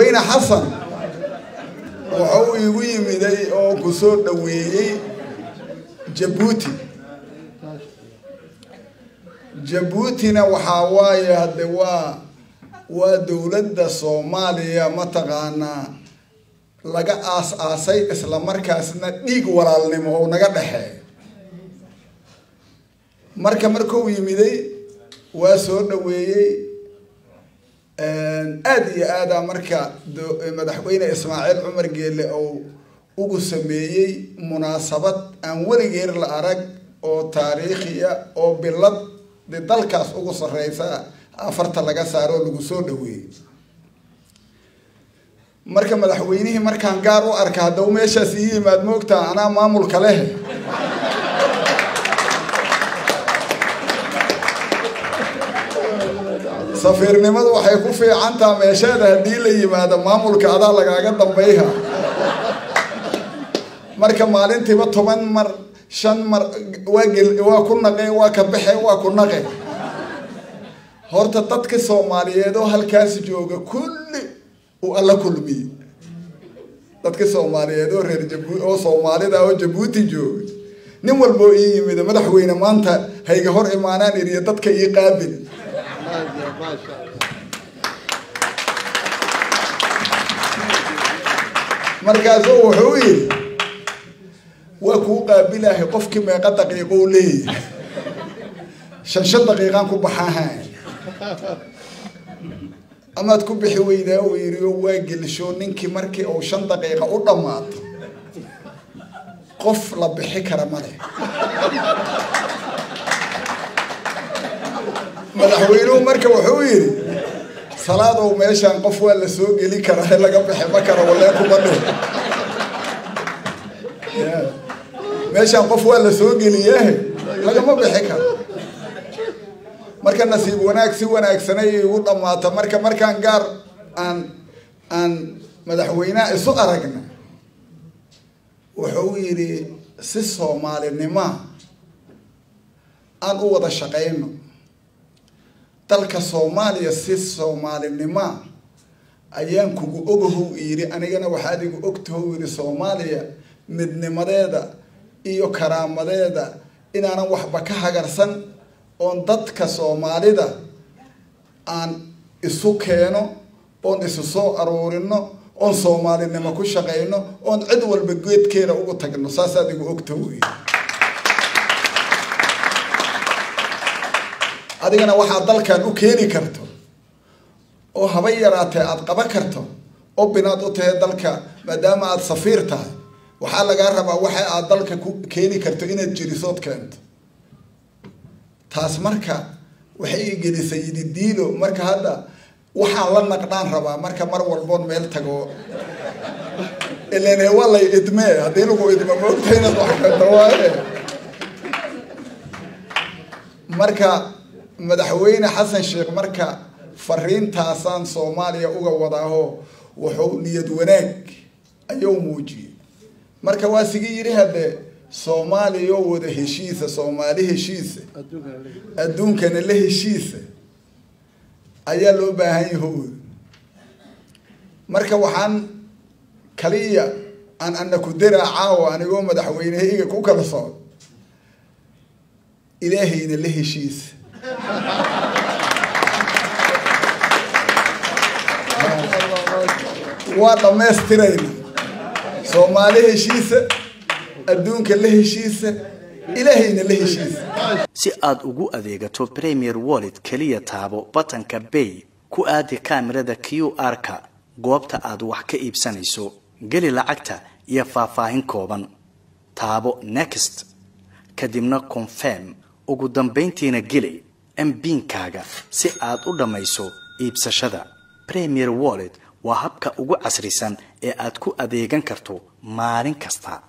madaxweyne xasan wuxuu igu yimiday oo ku soo dhaweeyay Jabuutina waxa waaye hada waa dawladda Soomaaliya mataqaana laga aas-aasay isla markaasna dhiig walaalnimo oo naga dhaxay markuu yimiday waa soo dhaweeyay aad iyo aad marka madaxweyne Ismaaciil Cumar Geelle oo ugu sameeyay munaasabad aan waligeer la arag oo taariikhiya oo bilad dalkaas ugu sareysa afarta laga saaro lagu soo dhaweeyay marka madaxweynihii markaan gaar u arka hada meeshaas yimaad moogta ana maamulka leh safiirnimadu waxay ku fiicantaa meeshada hadii la yimaado maamulka adaa lagaaga dambeeya marka maalintiiba 10 mar 5 mar waa ku naqay waa ka baxay waa ku naqay horta dadka Soomaaliyeed oo halkaas jooga kulli oo alla kulmi dadka Soomaaliyeed oo reer Jabuuti oo Soomaalida oo Jabuuti jooga nin walba ii yimid madaxweyne maanta hayga hor imaanaan iriyo dadka ii qaabil markaas wuxuu yiri waa ku qaabilahay qofkii meeqa daqiiqo u leeyahay 5 daqiiqan ku baxahay amaad ku bixi weydaa oo yiri waa gelisho ninkii markii oo 5 daqiiqo u dhamaato qof la bixi kara male madaxweynuhu marka wuxuu yiri salaado meeshan qof waa la soo gali karaa laga bixi ma karo walaa kuma dhig meeshan qof waa la soo galiyaa laga ma bixi karo marka nasiib wanaag si wanaagsanay ugu dhamaata markaan gaar aan madaxweynaha isu aragna wuxuu yiri si Soomaalinimo aan u wada shaqeyno dalka Soomaaliya si Soomaalinimo ayaan kugu ogahay yiri anigana waxaad igu ogtahay yiri Soomaaliya midnimadeeda iyo karaamadeeda inaanan waxba ka hagarsan on dadka Soomaalida aan isu keeno on isu soo aroorino on Soomaalinimo ku shaqeyno on cid walba geedkeena ugu tagno saasaad igu ogtahay adigana waxa dalkan u keeni karto oo haba yaraatay aad qaba karto oo binaad u tahay dalka maadaama aad safiir tahay waxa laga rabaa waxa aad dalka ku keeni karto inaad jirisood keento taas marka waxay gelisay diilo marka hadda waxa la naqdaan rabaa marka mar walbo meel tago ilaa walay idmee hadii lagu idmo moogtayna wax ka tawaaye marka madaxweyne Xasan Sheekh marka fariintaasan Soomaaliya uga wadaaho wuxuu niyad wanaag ayuu muujiyay marka waa sigi yiri hade Soomaaliya wada heshiisa Soomaali heshiisa adduunkana la heshiisa ayaa loo baahan yahay marka waxaan kaliya aan anaku diraaca anigoo madaxweynahayga ku kala soo ilaahayna la heshiisa waa dhameystirayna Soomaali heshiisa adduunka la heshiisa ilaahayna la heshiisa si aad ugu adeegato Premier Wallet kaliya taabo batanka Pay ku aadi kaamirada QR-ka goobta aad wax ka iibsanayso gali lacagta iyo faahfaahin kooban taabo Next kadibna Confirm ugu dambeyntiina gali MPin-kaaga si aad u dhamayso iibsashada Premier Wallet waa habka ugu casrisan ee aad ku adeegan karto maalin kasta